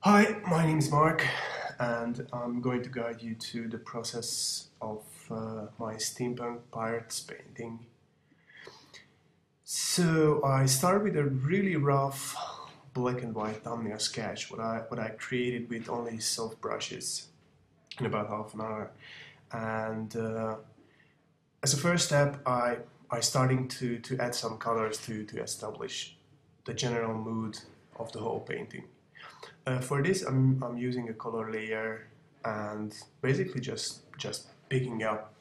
Hi, my name is Mark, and I'm going to guide you to the process of my steampunk pirates painting. So I start with a really rough black and white thumbnail sketch, what I created with only soft brushes in about half an hour. And as a first step, I starting to add some colors to establish the general mood of the whole painting. For this, I'm using a color layer and basically just picking up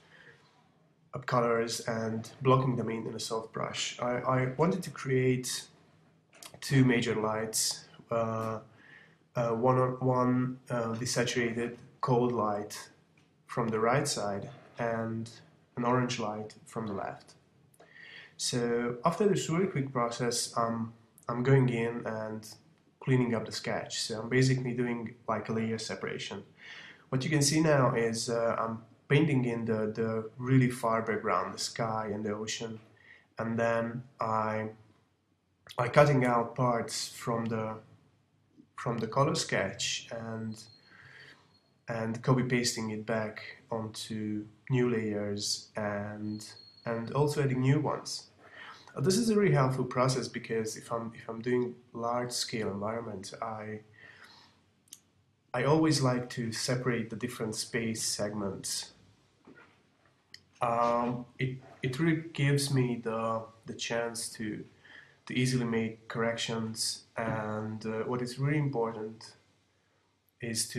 colors and blocking them in a soft brush. I wanted to create two major lights, one desaturated cold light from the right side and an orange light from the left. So after this really quick process, I'm going in and cleaning up the sketch. So I'm basically doing like a layer separation. What you can see now is I'm painting in the really far background, the sky and the ocean, and then I cutting out parts from the color sketch and copy pasting it back onto new layers and also adding new ones. This is a really helpful process because if I'm doing large scale environments, I always like to separate the different space segments. It really gives me the chance to easily make corrections, and what is really important is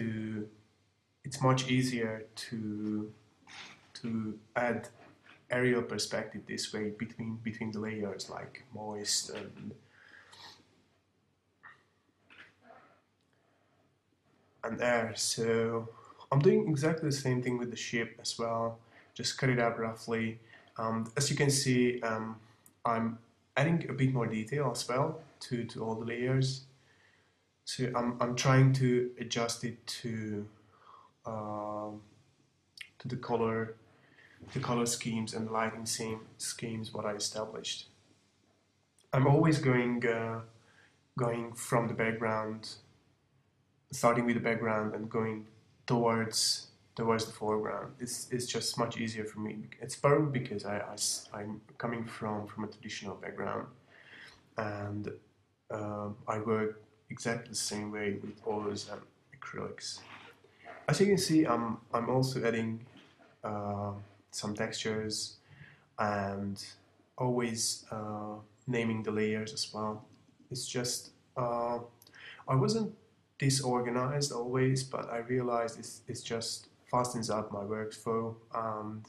it's much easier to add aerial perspective this way between the layers, like moist and air. So I'm doing exactly the same thing with the ship as well. Just cut it out roughly. As you can see, I'm adding a bit more detail as well to all the layers. So I'm trying to adjust it um, to the color schemes and lighting schemes what I established. I'm always going from the background, starting with the background and going towards the foreground. It's just much easier for me. It's probably because I'm coming from a traditional background, and I work exactly the same way with oils and acrylics. As you can see, I'm also adding uh, some textures and always naming the layers as well. It's just I wasn't disorganized always, but I realized it's just fastens up my workflow. And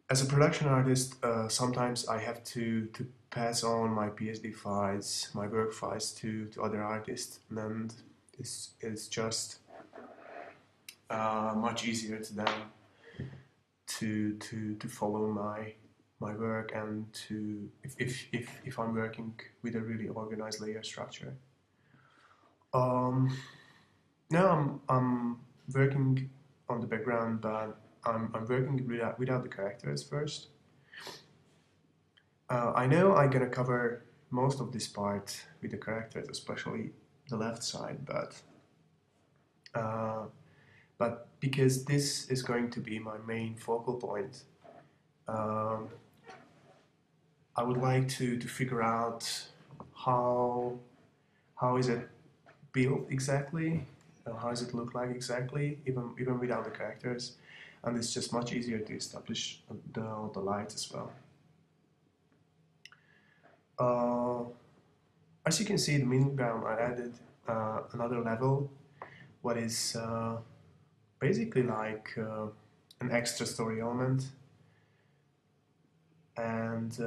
as a production artist, sometimes I have to pass on my PSD files, my work files to other artists, and it's just much easier to them to follow my work and to if I'm working with a really organized layer structure. Um, Now I'm working on the background, but I'm working without the characters first. I know I'm gonna cover most of this part with the characters, especially the left side, uh, but because this is going to be my main focal point, um, I would like to figure out how how is it built exactly, how does it look like exactly, even without the characters, and it's just much easier to establish the lights as well. Uh, as you can see, the midground I added another level, what is basically like an extra story element, and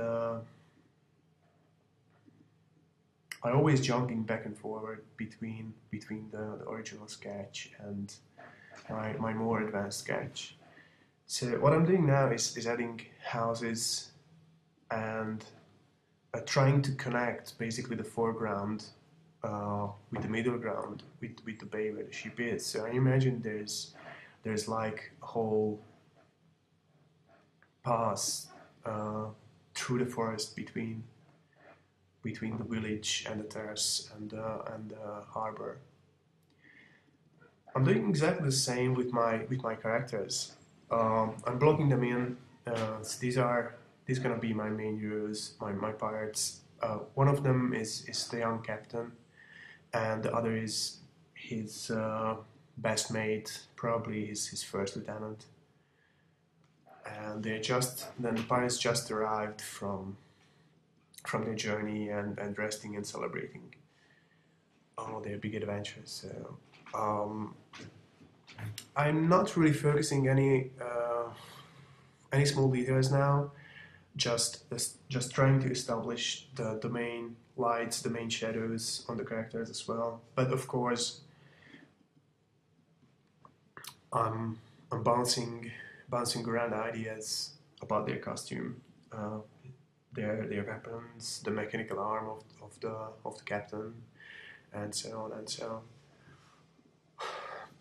I always jumping back and forward between the original sketch and my more advanced sketch. So what I'm doing now is adding houses and trying to connect basically the foreground with the middle ground with the bay where the ship is. So I imagine there's like a whole pass uh, through the forest between the village and the terrace and the harbor. I'm doing exactly the same with my characters. I'm blocking them in. So these gonna be my main heroes, my pirates. One of them is the young captain, and the other is his best mate, probably his first lieutenant. And then the pirates just arrived from their journey and resting and celebrating all their big adventures. So I'm not really focusing any small details now. Just trying to establish the main lights, the main shadows on the characters as well. But of course, I'm bouncing around ideas about their costume, uh, their weapons, the mechanical arm of the captain, and so on and so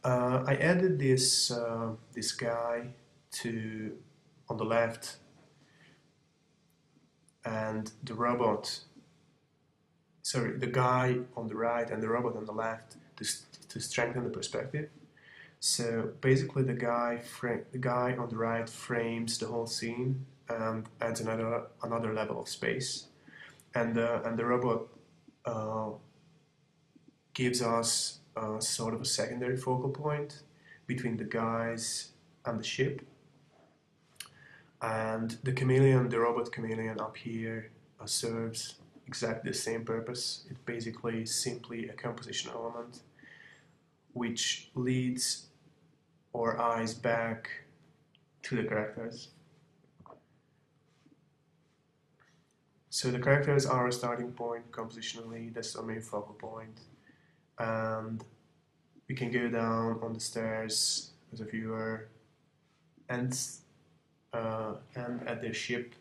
on. I added this guy to on the left, and the robot. Sorry, the guy on the right and the robot on the left to strengthen the perspective. So basically, the guy on the right frames the whole scene and adds another level of space, and the robot uh, gives us sort of a secondary focal point between the guys and the ship. And the robot chameleon up here, serves exactly the same purpose. It's basically simply a composition element which leads our eyes back to the characters. So the characters are a starting point compositionally, that's our main focal point. And we can go down on the stairs as a viewer and at their ship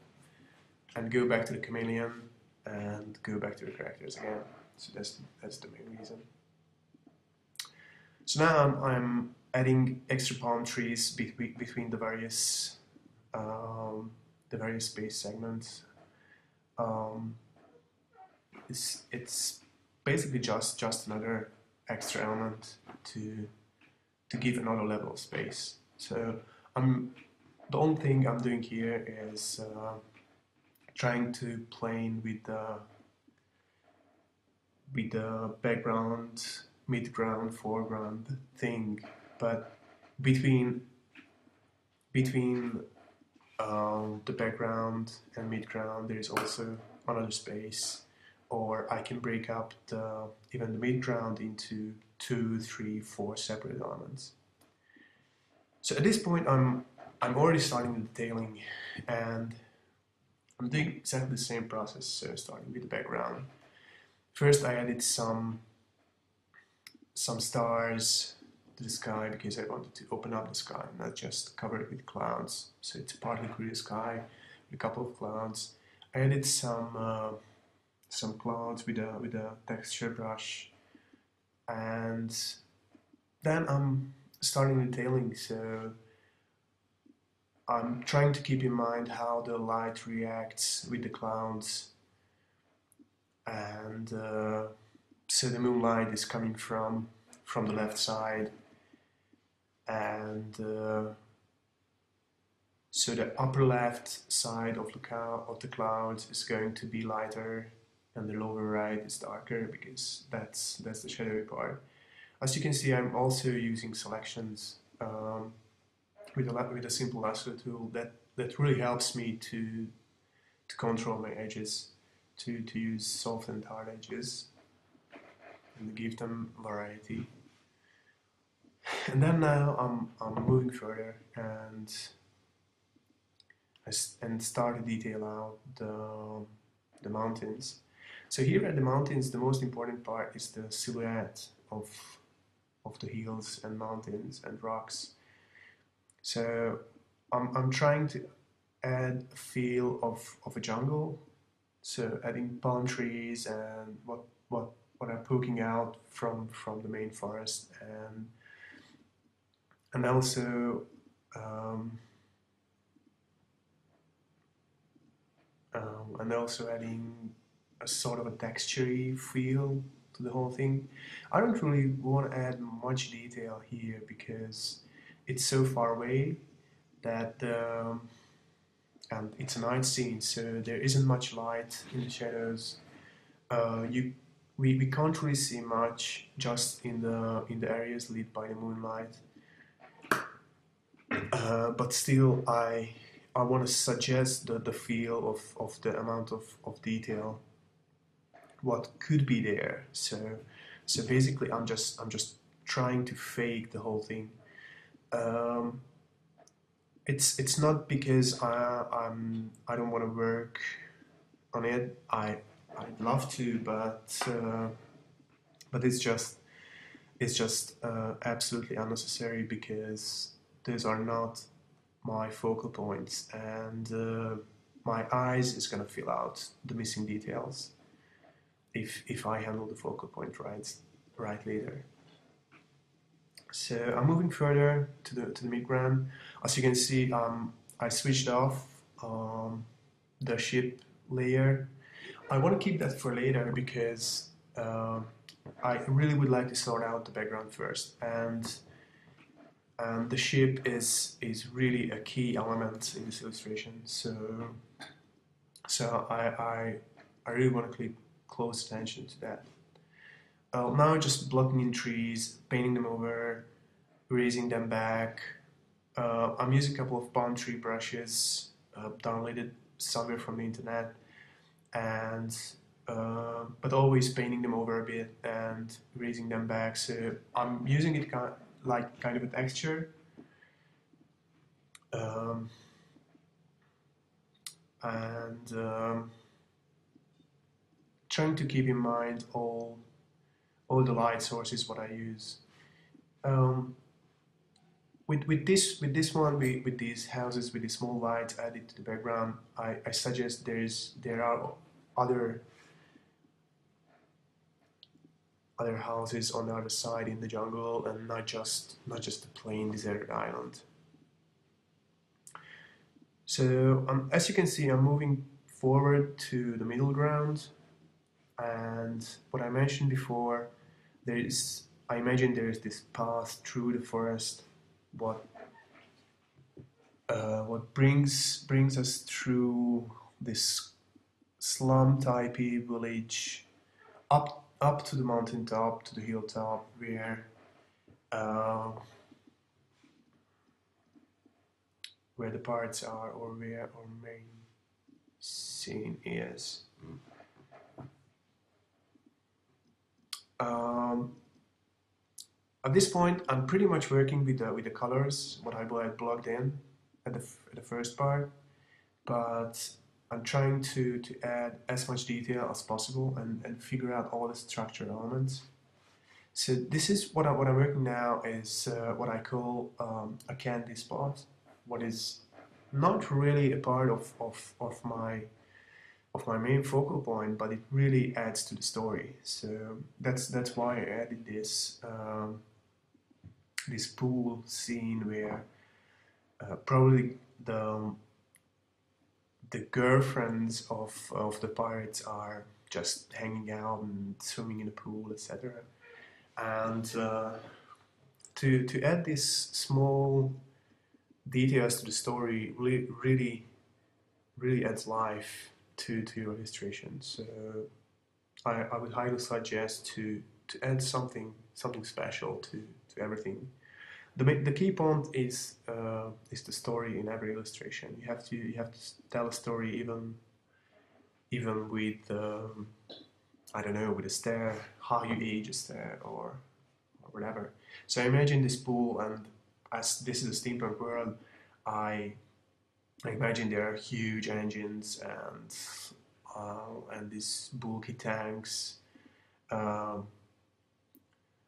and go back to the chameleon and go back to the characters again. So that's the main reason. So now I'm adding extra palm trees between the various space segments. It's basically just another extra element to give another level of space. So the only thing I'm doing here is trying to play with the background, midground, foreground thing, but between the background and midground there is also another space, or I can break up even the midground into 2, 3, 4 separate elements. So at this point I'm already starting the detailing, and I'm doing exactly the same process. So starting with the background. First I added some stars to the sky because I wanted to open up the sky and not just cover it with clouds. So it's a partly clear sky with a couple of clouds. I added some clouds with a texture brush, and then I'm starting detailing. So I'm trying to keep in mind how the light reacts with the clouds, and so the moonlight is coming from the left side, and so the upper left side of the clouds is going to be lighter, and the lower right is darker because that's the shadowy part. As you can see, I'm also using selections with a simple lasso tool that really helps me to control my edges, to use soft and hard edges and give them variety. And then now I'm moving further and start to detail out the mountains. So here at the mountains, the most important part is the silhouette of the hills and mountains and rocks. So I'm trying to add a feel of a jungle. So adding palm trees and what are poking out from the main forest, and also adding a sort of a textury feel to the whole thing. I don't really want to add much detail here because it's so far away that and it's a night scene, so there isn't much light in the shadows. We can't really see much just in the areas lit by the moonlight. But still, I want to suggest the feel of the amount of detail, what could be there. So basically, I'm just trying to fake the whole thing. It's not because I don't want to work on it. I'd love to, but it's just absolutely unnecessary because those are not my focal points, and my eyes is gonna fill out the missing details if I handle the focal point right later. So I'm moving further to the midground. As you can see, I switched off the ship layer. I want to keep that for later because I really would like to sort out the background first, and the ship is really a key element in this illustration. So I really want to pay close attention to that. Now just blocking in trees, painting them over, erasing them back. I'm using a couple of palm tree brushes, downloaded somewhere from the internet, and but always painting them over a bit and erasing them back. So I'm using it like kind of a texture, and trying to keep in mind all the light sources what I use. With this one, with these houses with the small lights added to the background, I suggest there are other houses on the other side in the jungle, and not just a plain deserted island. So as you can see, I'm moving forward to the middle ground, and what I mentioned before, I imagine there is this path through the forest. What brings us through this slum-typey village up to the mountaintop, to the hilltop, where the parts are, or where our main scene is. At this point, I'm pretty much working with the colors, what I plugged in at the first part, but I'm trying to add as much detail as possible and figure out all the structural elements. So this is what I'm working now is what I call a candy spot, what is not really a part of my main focal point, but it really adds to the story. So that's why I added this this pool scene where probably the girlfriends of the pirates are just hanging out and swimming in the pool, etc. And to add these small details to the story really adds life to your illustration. So I would highly suggest to add something special to everything. The key point is the story in every illustration. You have to tell a story even with I don't know, with a stair, how you age a stair or whatever. So I imagine this pool, and as this is a steampunk world, I imagine there are huge engines and these bulky tanks.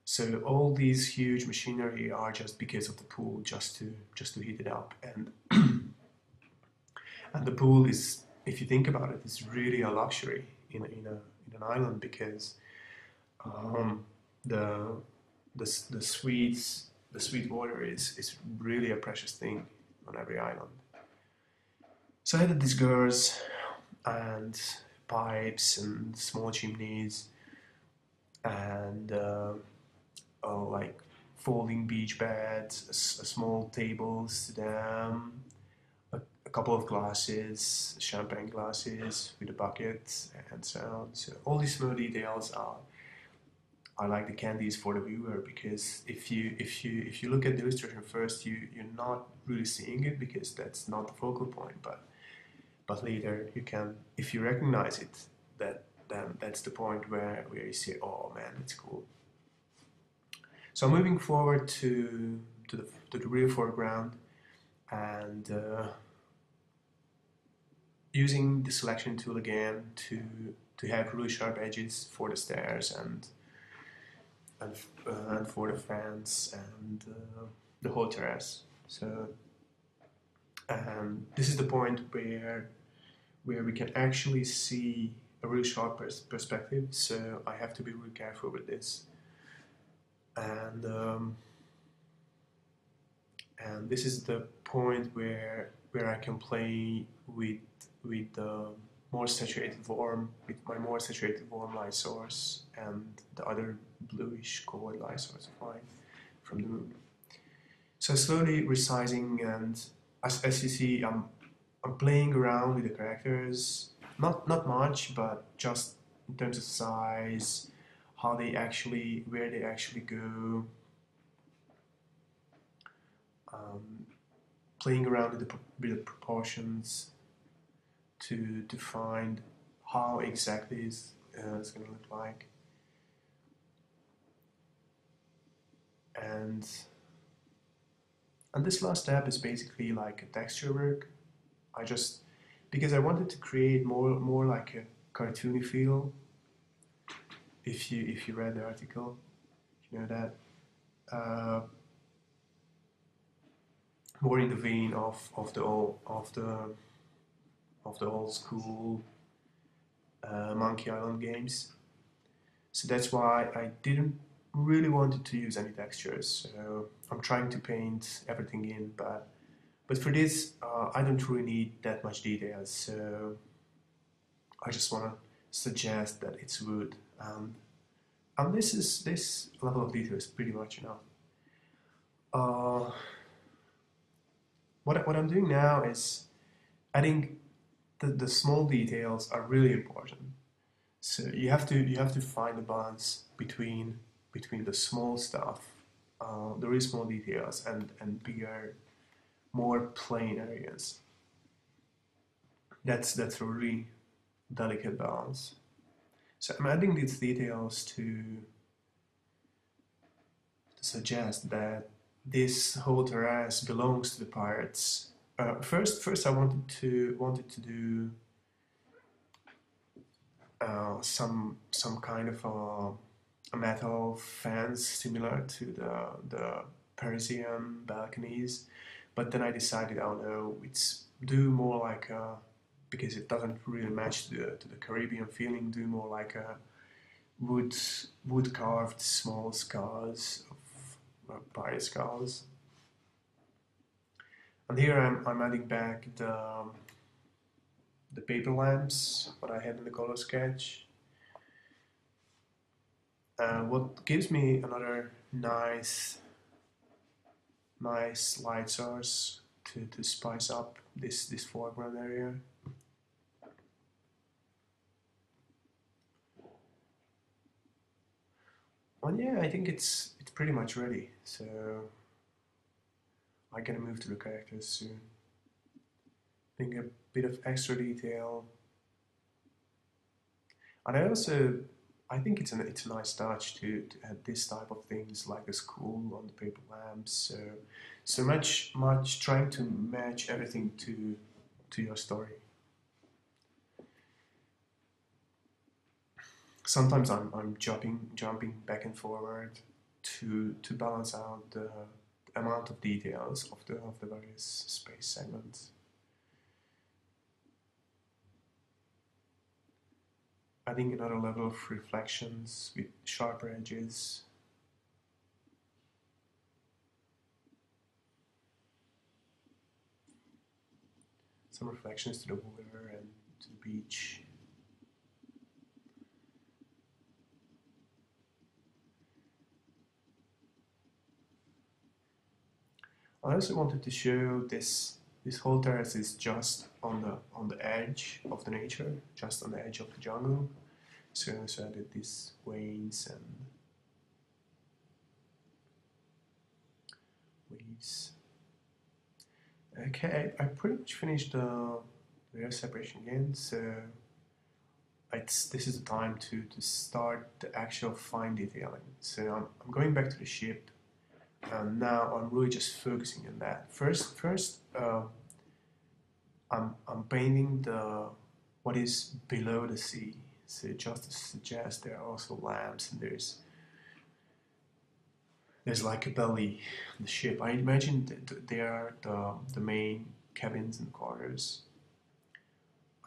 So all these huge machinery are just because of the pool, just to heat it up, and and the pool is, if you think about it, is really a luxury in an island, because the sweet water is really a precious thing on every island. So I had these girls and pipes and small chimneys, and like folding beach beds, small tables to them, a couple of glasses, champagne glasses with a bucket, and so on. So all these small details are like the candies for the viewer, because if you look at the illustration first, you're not really seeing it because that's not the focal point, but later you can, if you recognize it, then that's the point where you say, oh man, that's cool. So moving forward to the real foreground, and using the selection tool again to have really sharp edges for the stairs and for the fence and the whole terrace. So this is the point where we can actually see a really sharp perspective. So I have to be really careful with this. And this is the point where I can play with more saturated warm, with my more saturated warm light source and the other bluish colored light source of mine from the moon. So slowly resizing, and as you see, I'm playing around with the characters, not much, but just in terms of size, how they actually, where they actually go. Playing around with the proportions to find how exactly it's going to look like. And this last step is basically like a texture work. Because I wanted to create more like a cartoony feel. If you read the article, you know that. More in the vein of the old school Monkey Island games. So that's why I didn't really wanted to use any textures. So I'm trying to paint everything in, but for this I don't really need that much detail. So I just want to suggest that it's wood, and this level of detail is pretty much enough. What I'm doing now is adding the small details are really important. So you have to find a balance between the small stuff, the really small details, and bigger, more plain areas. That's a really delicate balance. So I'm adding these details to suggest that this whole terrace belongs to the pirates. First, I wanted to do some kind of a metal fence similar to the Parisian balconies, but then I decided, oh no, it's do more like a, because it doesn't really match to the Caribbean feeling. Do more like a wood carved small skulls of pirate skulls. And here I'm adding back the paper lamps, what I had in the color sketch. What gives me another nice light source to spice up this foreground area. Well, yeah, I think it's pretty much ready. So I'm gonna move to the characters soon. I think a bit of extra detail, and I think it's a nice touch to add this type of things like the school on the paper lamps. So much trying to match everything to your story. Sometimes I'm jumping back and forward to balance out the amount of details of the various space segments. Adding another level of reflections with sharper edges. Some reflections to the water and to the beach. I also wanted to show this whole terrace is just on the edge of the nature, just on the edge of the jungle. So I did these waves and waves. Okay, I pretty much finished the layer separation again. So this is the time to start the actual fine detailing. So I'm going back to the ship, and now I'm really just focusing on that. First, I'm painting what is below the sea. So just to suggest, there are also lamps, and there's like a belly on the ship. I imagine that they are the main cabins and quarters.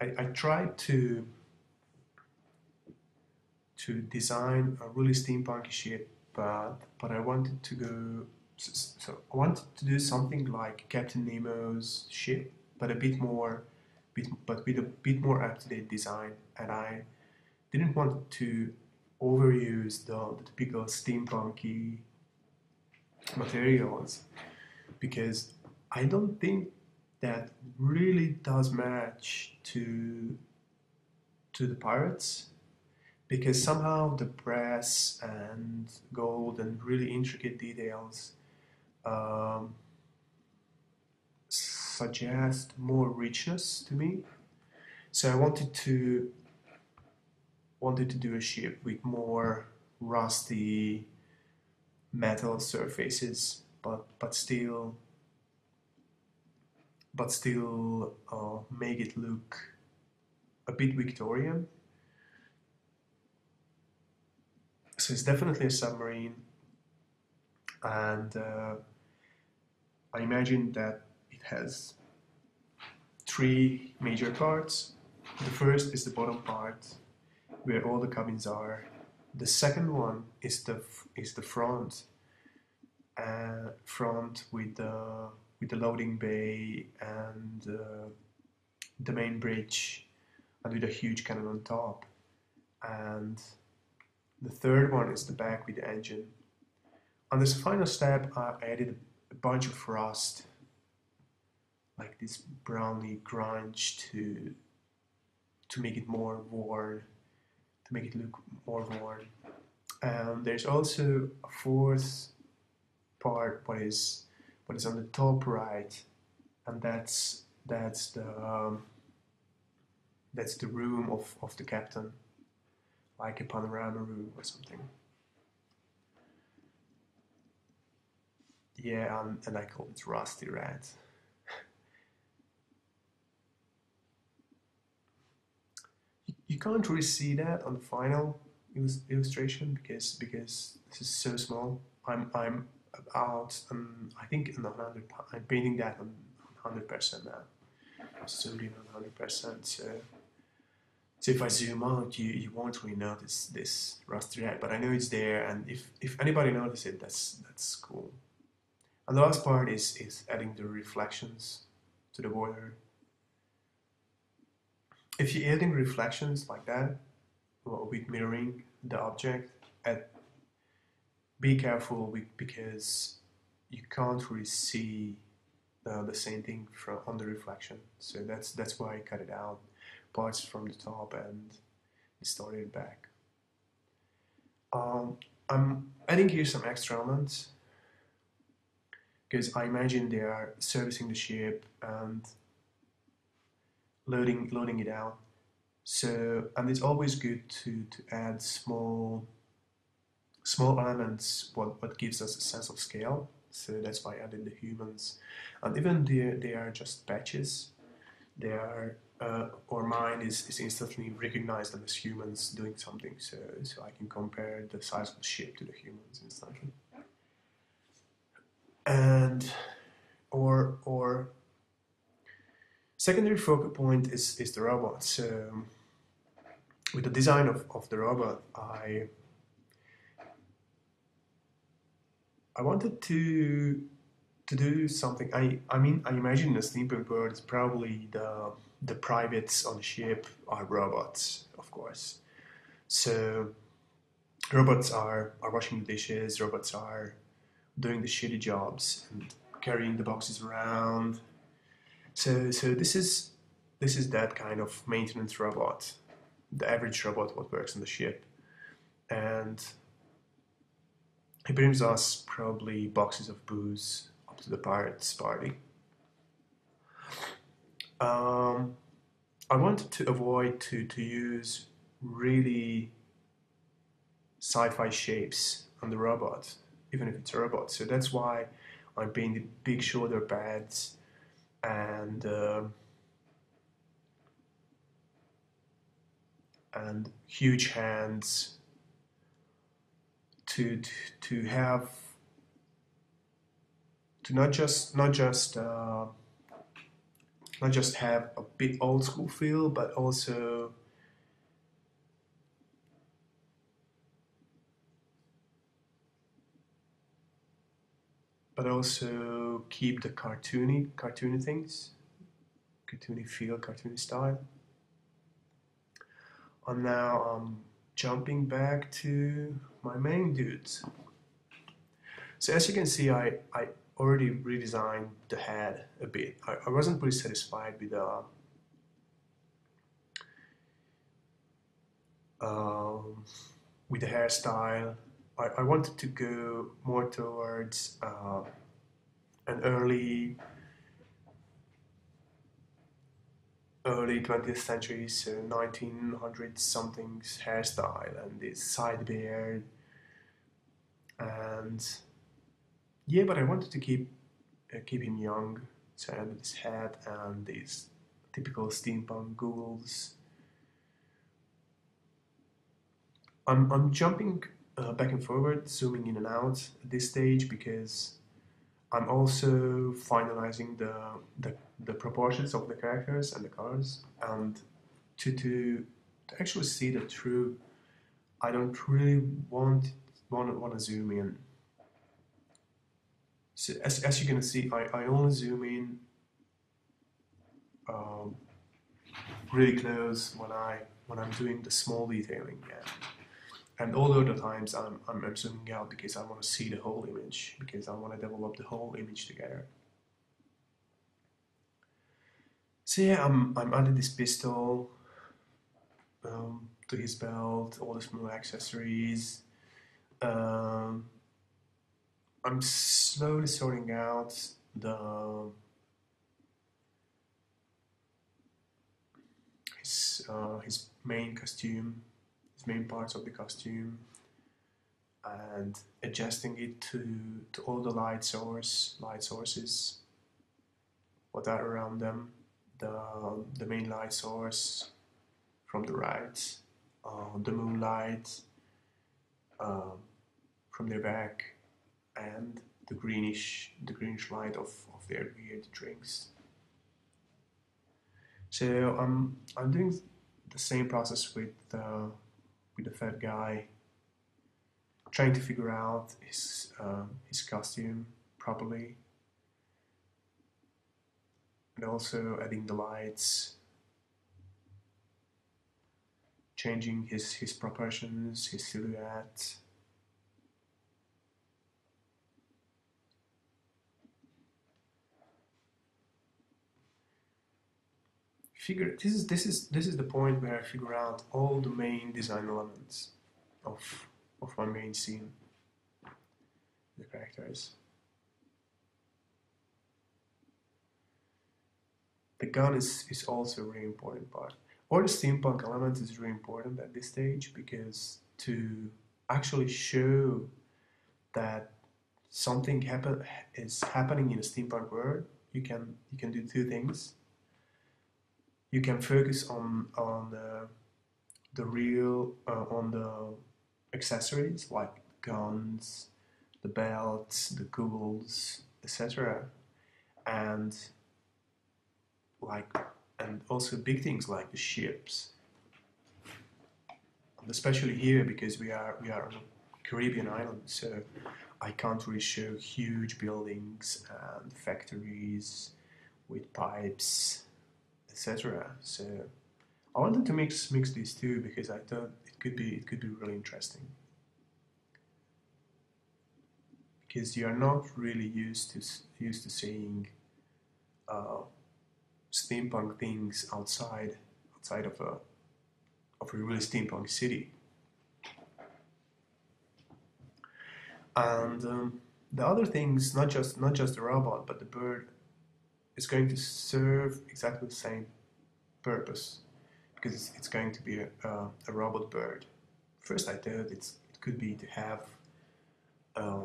I tried to design a really steampunk ship, but I wanted to go. So I wanted to do something like Captain Nemo's ship, but but with a bit more up-to-date design. And I didn't want to overuse the typical steampunky materials, because I don't think that really does match to the pirates, because somehow the brass and gold and really intricate details um, suggest more richness to me. So I wanted to do a ship with more rusty metal surfaces, but still make it look a bit Victorian. So it's definitely a submarine, and I imagine that it has three major parts. The first is the bottom part, where all the cabins are. The second one is the front, front with the loading bay and the main bridge, and with a huge cannon on top. And the third one is the back with the engine. On this final step, I added a bunch of rust, like this browny grunge, to make it more worn, to make it look more worn. There's also a fourth part, what is on the top right, and that's the room of the captain, like a panorama room or something. Yeah, and I call it Rusty Rat. You can't really see that on the final illustration, because this is so small. I'm about I think on 100. I'm painting that on 100% now. Zooming on 100%. So if I zoom out, you won't really notice this rusty red, but I know it's there, and if anybody notices it, that's cool. And the last part is adding the reflections to the border. If you're adding reflections like that, with mirroring the object, be careful because you can't really see the same thing from on the reflection. So that's why I cut it out, parts from the top and distorted back. I'm adding here some extra elements, because I imagine they are servicing the ship and loading it out. So, and it's always good to add small elements, what gives us a sense of scale. So that's why I added the humans, and even they are just patches. They are our mind is instantly recognized them as humans doing something. So I can compare the size of the ship to the humans instantly. And or secondary focal point is the robot. So with the design of the robot, I wanted to do something. I mean, I imagine a steampunk world is probably the privates on the ship are robots, of course. So robots are washing the dishes, robots are doing the shitty jobs and carrying the boxes around. So this is that kind of maintenance robot, the average robot what works on the ship, and he brings us probably boxes of booze up to the pirates' party. I wanted to avoid to use really sci-fi shapes on the robot, even if it's a robot. So that's why I'm painting big shoulder pads and huge hands to have to not just have a bit old school feel, but also keep the cartoony things, cartoony feel, cartoony style. And now I'm jumping back to my main dudes. So as you can see, I already redesigned the head a bit. I wasn't pretty satisfied with the hairstyle. I wanted to go more towards an early 20th century, so 1900 something's hairstyle and this side beard, and yeah, but I wanted to keep him young, so I had this hat and these typical steampunk goggles. I'm jumping back and forward, zooming in and out at this stage because I'm also finalizing the proportions of the characters and the colors, and to actually see the true. I don't really want to zoom in. So as you can see, I only zoom in really close when I'm doing the small detailing. Yeah. And all the other times I'm zooming out because I want to see the whole image, because I want to develop the whole image together. So yeah, I'm adding this pistol to his belt, all the small accessories. I'm slowly sorting out his main costume, his main parts of the costume, and adjusting it to all the light sources, what are around them. The main light source from the right, the moonlight from their back, and the greenish light of their weird drinks. So I'm doing the same process with the fat guy, trying to figure out his costume properly, and also adding the lights, changing his proportions, his silhouette. This is the point where I figure out all the main design elements of my main scene, the characters. The gun is also a really important part. All the steampunk elements is really important at this stage, because to actually show that something is happening in a steampunk world, you can do two things. You can focus on the real on the accessories like guns, the belts, the goggles, etc., and also big things like the ships, and especially here because we are on a Caribbean island, so I can't really show huge buildings and factories with pipes, etc. So I wanted to mix these two because I thought it could be really interesting. because you are not really used to seeing steampunk things outside of a really steampunk city. And the other things, not just the robot, but the bird, is going to serve exactly the same purpose, because it's going to be a robot bird. First, I thought it could be to have a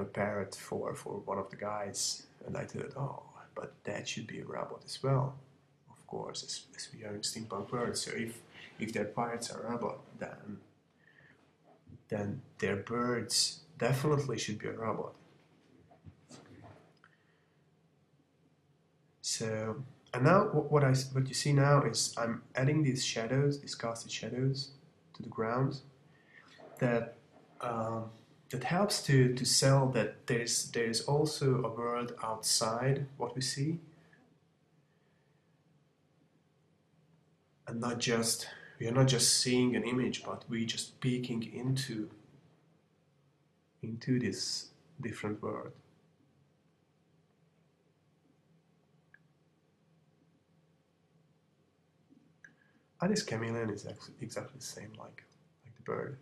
parrot for one of the guys, and I thought, oh, but that should be a robot as well, of course, as we are in steampunk world. So if their pirates are robot, then their birds definitely should be a robot. So, and now what you see now is I'm adding these shadows, these casted shadows, to the ground. That helps to sell that there's also a world outside what we see, and we are not just seeing an image, but we just peeking into this different world. And this chameleon is actually exactly the same like the bird.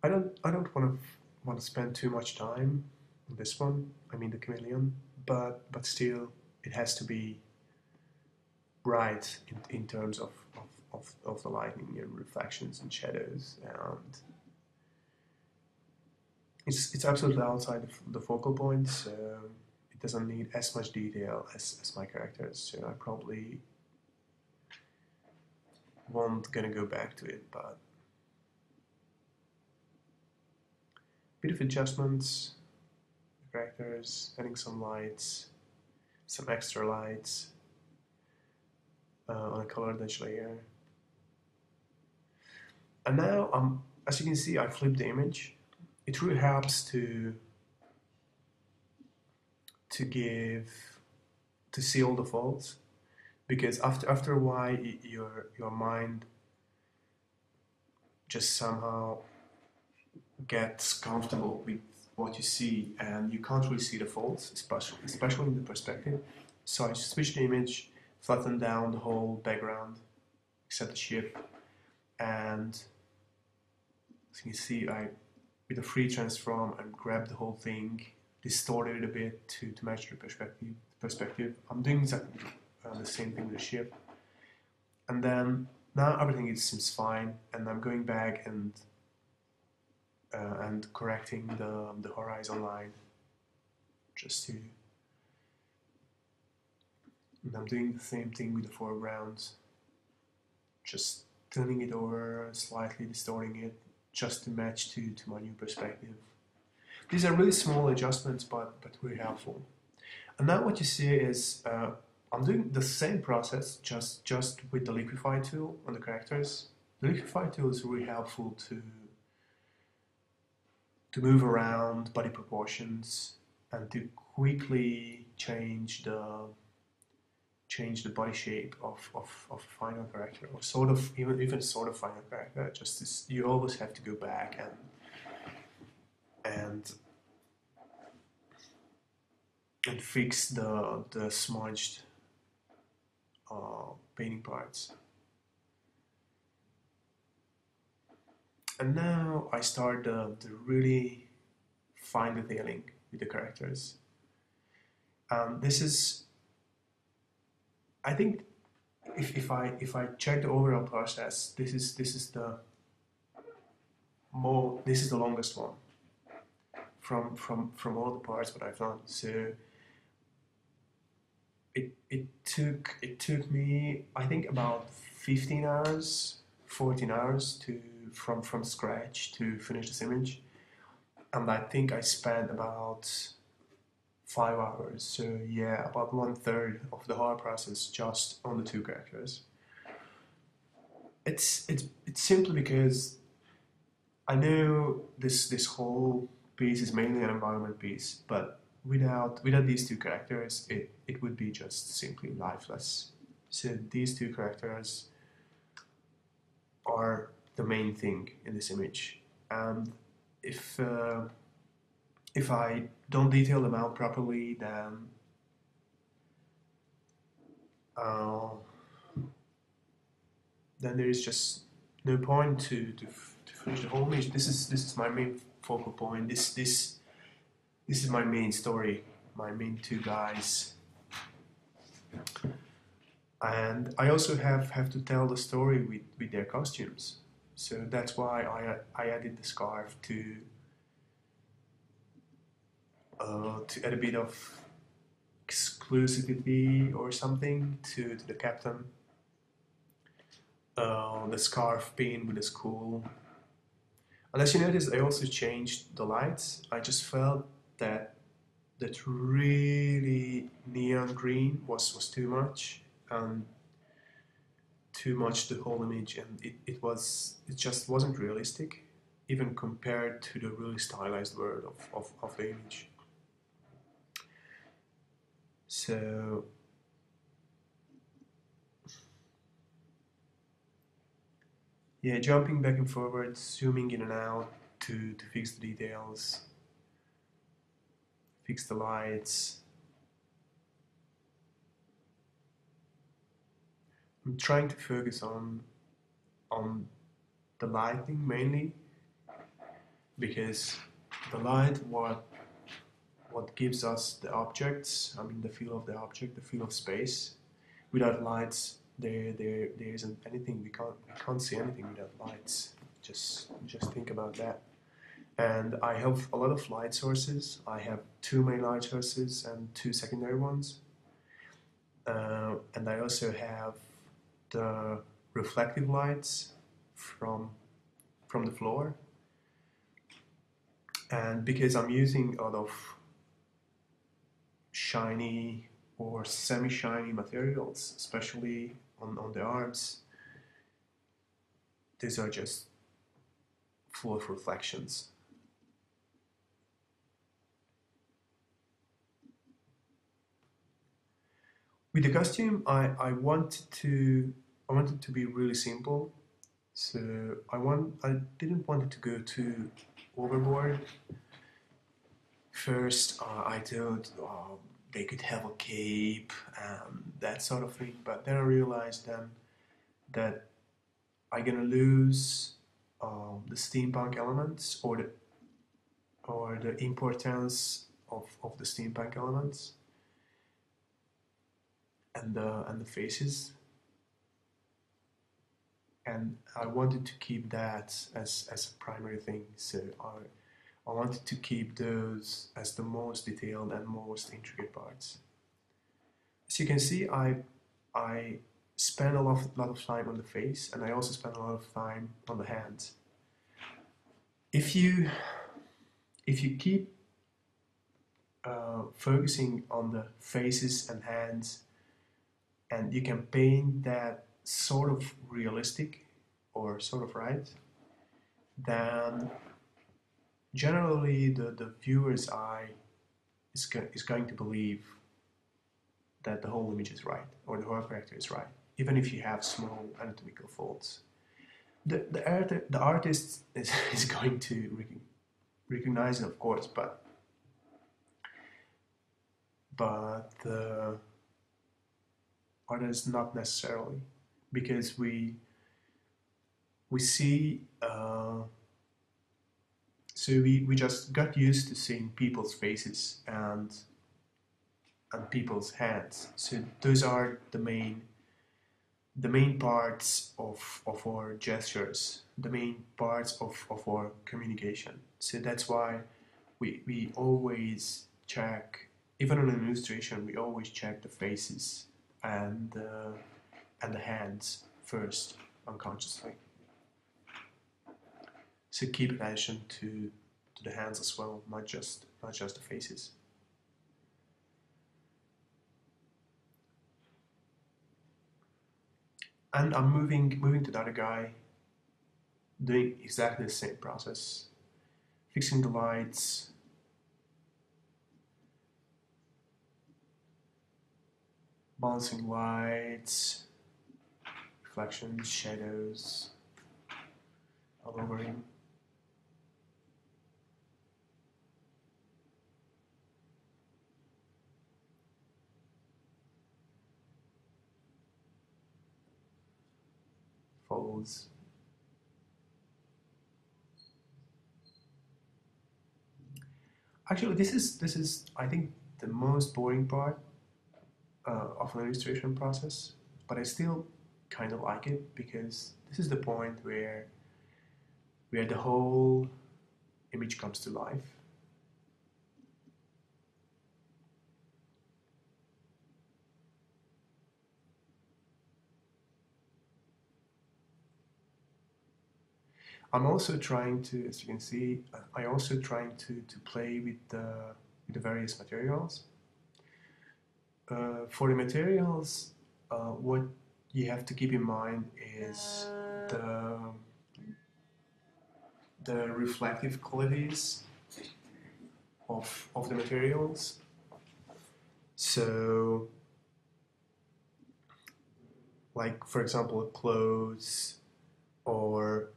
I don't want to spend too much time on this one. I mean the chameleon, but still it has to be right in terms of the lighting and reflections and shadows, and it's absolutely outside the focal point, so it doesn't need as much detail as my characters. So I probably won't gonna go back to it, but bit of adjustments, the characters, adding some lights, some extra lights on a colored edge layer. And now, as you can see, I flipped the image. It really helps to see all the faults, because after a while your mind just somehow gets comfortable with what you see, and you can't really see the faults, especially in the perspective. So I switched the image, flattened down the whole background except the ship, and as you can see, I, with a free transform, and grabbed the whole thing, distorted it a bit to match the perspective. I'm doing exactly the same thing with the ship, and then now everything seems fine, and I'm going back and correcting the horizon line, just to. And I'm doing the same thing with the foreground, just turning it over, slightly distorting it, just to match to my new perspective. These are really small adjustments, but really helpful. And now what you see is I'm doing the same process, just with the liquify tool on the characters. The liquify tool is really helpful to move around body proportions and to quickly change the body shape of a final character, or sort of even sort of final character. Just as you always have to go back and fix the smudged painting parts. And now I start the really fine detailing with the characters. This is, I think, if I check the overall process, this is the longest one from all the parts that I've done. So it took me, I think, about 15 hours, 14 hours from scratch to finish this image, and I think I spent about 5 hours. So yeah, about 1/3 of the whole process just on the two characters. It's simply because I know this whole piece is mainly an environment piece, but without these two characters, it would be just simply lifeless. So these two characters are the main thing in this image, and if I don't detail them out properly, then there is just no point to finish the whole image. This is my main focal point. This is my main story, my main two guys, and I also have to tell the story with their costumes. So that's why I added the scarf to add a bit of exclusivity or something to the captain. The scarf pin with the skull. And as you notice, I also changed the lights. I just felt that really neon green was too much, and too much the whole image, and it just wasn't realistic, even compared to the really stylized world of the image. So yeah, jumping back and forward, zooming in and out to fix the details, fix the lights. I'm trying to focus on the lighting mainly, because the light what gives us the objects, I mean the feel of the object, the feel of space. Without lights, there isn't anything. We can't see anything without lights. Just think about that. And I have a lot of light sources. I have 2 main light sources and 2 secondary ones. And I also have the reflective lights from the floor. And because I'm using a lot of shiny or semi-shiny materials, especially on the arms, these are just full of reflections. With the costume, I wanted to be really simple, so I didn't want it to go too overboard. First, I thought they could have a cape and that sort of thing, but then I realized then that I'm gonna lose the steampunk elements or the importance of the steampunk elements and the faces, and I wanted to keep that as a primary thing. So I wanted to keep those as the most detailed and most intricate parts. As you can see, I spend a lot of time on the face, and I also spend a lot of time on the hands. If you keep focusing on the faces and hands, and you can paint that sort of realistic or sort of right, then generally the viewer's eye is going to believe that the whole image is right, or the whole character is right, even if you have small anatomical faults. The artist is going to recognize it, of course, but the artist not necessarily, because we see so we just got used to seeing people's faces and people's hands. So those are the main parts of our gestures, the main parts of our communication. So that's why we always check, even on an illustration, we always check the faces and the hands first, unconsciously. So keep attention to the hands as well, not just the faces. And I'm moving to the other guy, doing exactly the same process, fixing the lights, balancing lights, reflections, shadows all over him. Folds. Actually, this is I think the most boring part of an illustration process, but I still kind of like it because this is the point where the whole image comes to life. I'm also trying to, as you can see, I also trying to play with the various materials. For the materials, what you have to keep in mind is the reflective qualities of the materials. So, like for example, clothes or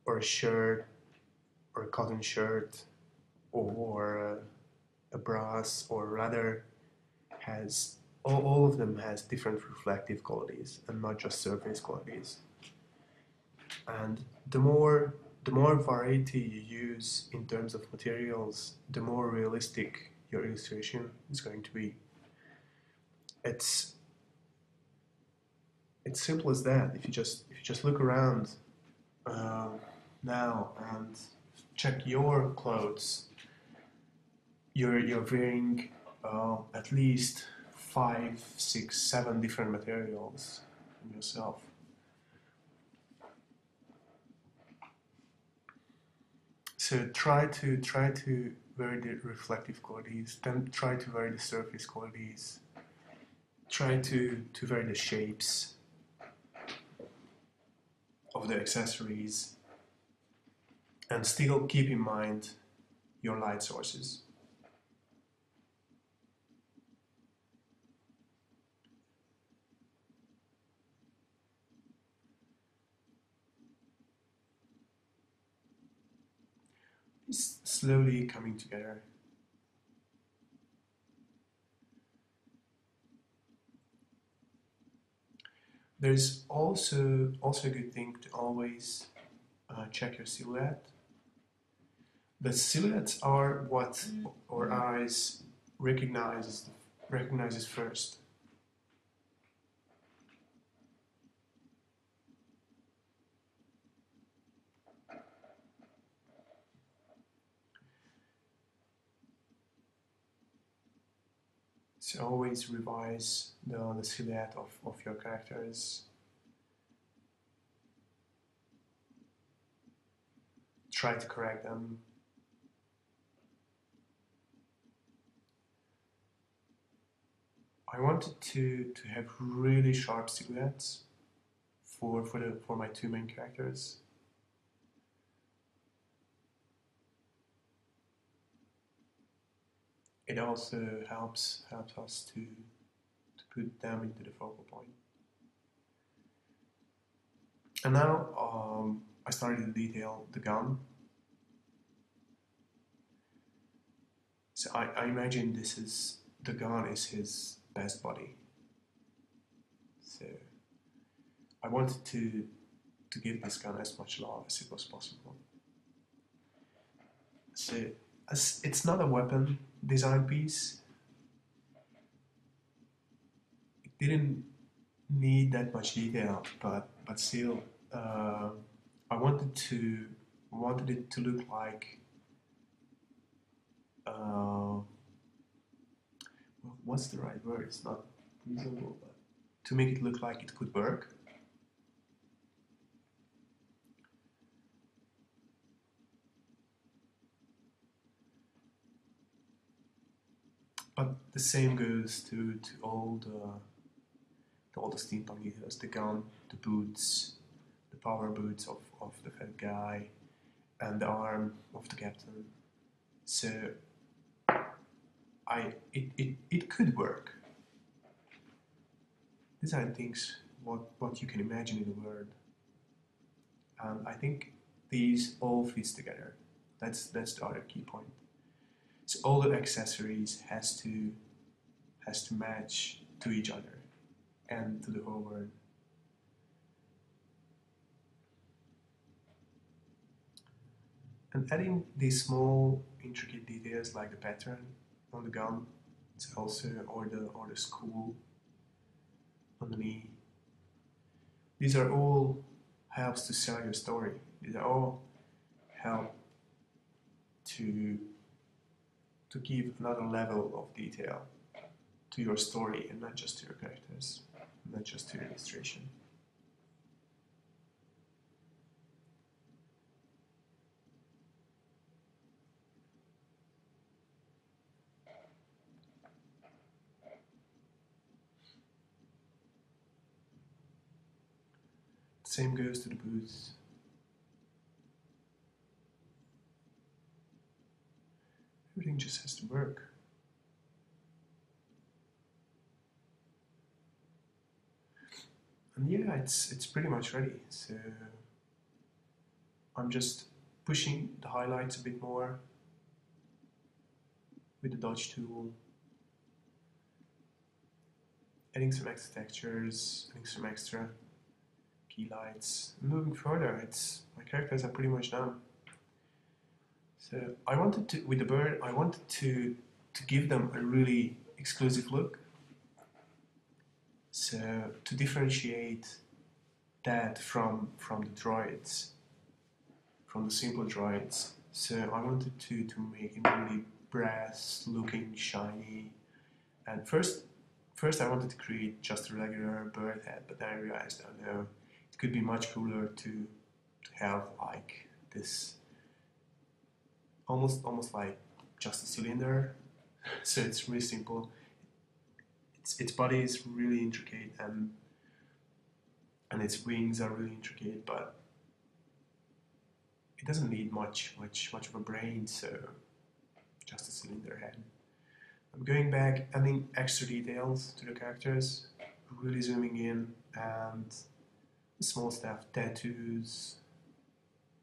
a shirt or a cotton shirt or a brass or leather has all of them has different reflective qualities and not just surface qualities. And the more variety you use in terms of materials, the more realistic your illustration is going to be. It's simple as that. If you just look around now and check your clothes, you're wearing at least 5, 6, 7 different materials in yourself. So try to vary the reflective qualities, then try to vary the surface qualities, try to vary the shapes of the accessories, and still keep in mind your light sources. It's slowly coming together. There's also a good thing to always check your silhouette. The silhouettes are what our eyes recognizes first. So always revise the silhouette of your characters. Try to correct them. I wanted to have really sharp silhouettes for my 2 main characters. It also helps us to put them into the focal point. And now I started to detail the gun. So I imagine the gun is his best buddy. So I wanted to give this gun as much love as it was possible. So as it's not a weapon design piece, it didn't need that much detail, but still, I wanted it to look like what's the right word? It's not reasonable, but to make it look like it could work. But the same goes to all the steampunk details: the gun, the boots, the power boots of the fat guy, and the arm of the captain. So it could work. these are things what you can imagine in the world, and I think these all fits together. That's the other key point. So all the accessories has to match to each other and to the whole world. And adding these small intricate details like the pattern on the gun, it's also or the skull on the knee. These are all helps to sell your story. These are all help to give another level of detail to your story and not just to your characters, not just to your illustration. Same goes to the boots. Everything just has to work. And yeah, it's pretty much ready. So I'm just pushing the highlights a bit more with the dodge tool, adding some extra textures, adding some extra key lights. Moving further, my characters are pretty much done. So I wanted to, with the bird, I wanted to give them a really exclusive look. So to differentiate that from the droids, from the simple droids. So I wanted to make him really brass looking, shiny. And first I wanted to create just a regular bird head, but then I realized, oh no, it could be much cooler to have like this almost like just a cylinder. So it's really simple. Its body is really intricate and its wings are really intricate, but it doesn't need much of a brain, so just a cylinder head. I'm going back, adding extra details to the characters, really zooming in, and small stuff, tattoos.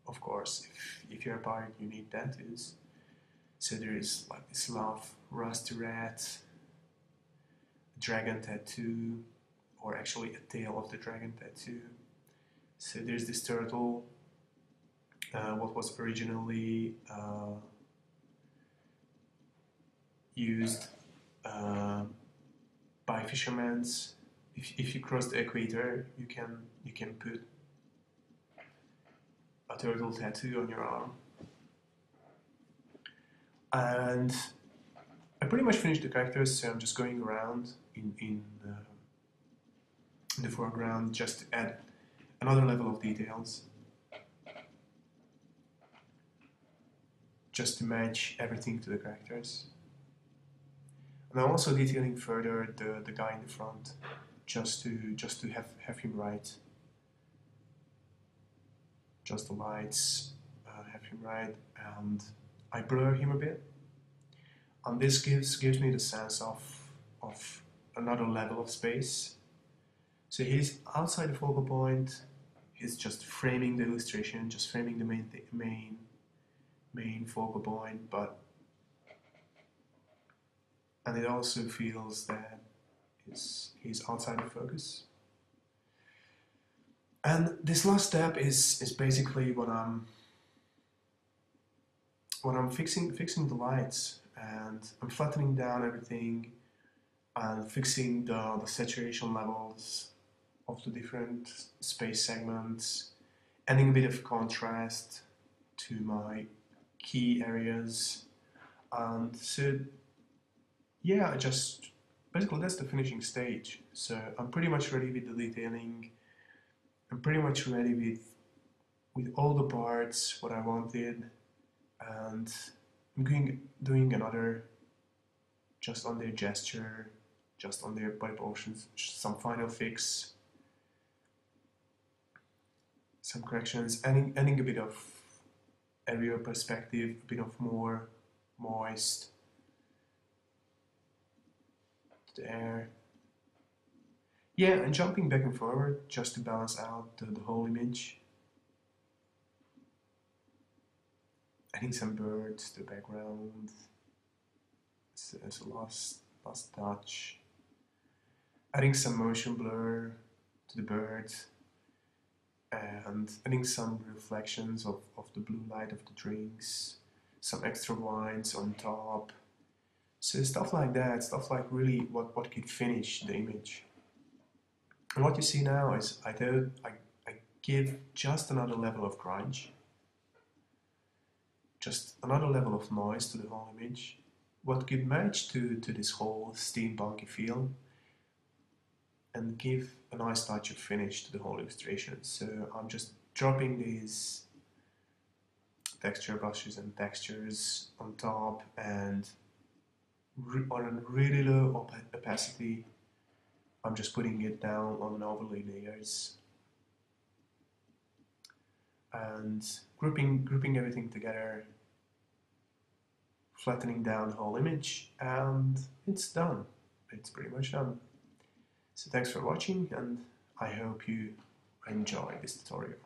Of course, if you're a pirate, you need tattoos. So there is like this love, rusty rat, dragon tattoo, or actually a tail of the dragon tattoo. So there's this turtle, what was originally used by fishermen. If you cross the equator, you can put a turtle tattoo on your arm. And I pretty much finished the characters, so I'm just going around in the foreground just to add another level of details, just to match everything to the characters. And I'm also detailing further the guy in the front, just to have him right. Just the lights, have him right, and I blur him a bit. And this gives me the sense of another level of space. So he's outside the focal point. He's just framing the illustration, just framing the main focal point, and it also feels that he's outside of focus. And this last step is basically when I'm fixing the lights, and I'm flattening down everything and fixing the saturation levels of the different space segments, adding a bit of contrast to my key areas. And so yeah, basically that's the finishing stage. So I'm pretty much ready with the detailing. I'm pretty much ready with all the parts what I wanted, and I'm doing another just on their gesture, just on their body proportions, some final fix, some corrections, adding a bit of aerial perspective, a bit of more moist to the air. Yeah, and jumping back and forward just to balance out the whole image. Adding some birds to the background as a last touch. Adding some motion blur to the birds and adding some reflections of the blue light of the drinks, some extra wines on top. So stuff like that, stuff like really what could finish the image. And what you see now is I give just another level of grunge, just another level of noise to the whole image. What could match to this whole steampunky feel and give a nice touch of finish to the whole illustration. So I'm just dropping these texture brushes and textures on top and on a really low opacity I'm just putting it down on overlay layers and grouping everything together, flattening down the whole image, and it's done. It's pretty much done. So thanks for watching, and I hope you enjoy this tutorial.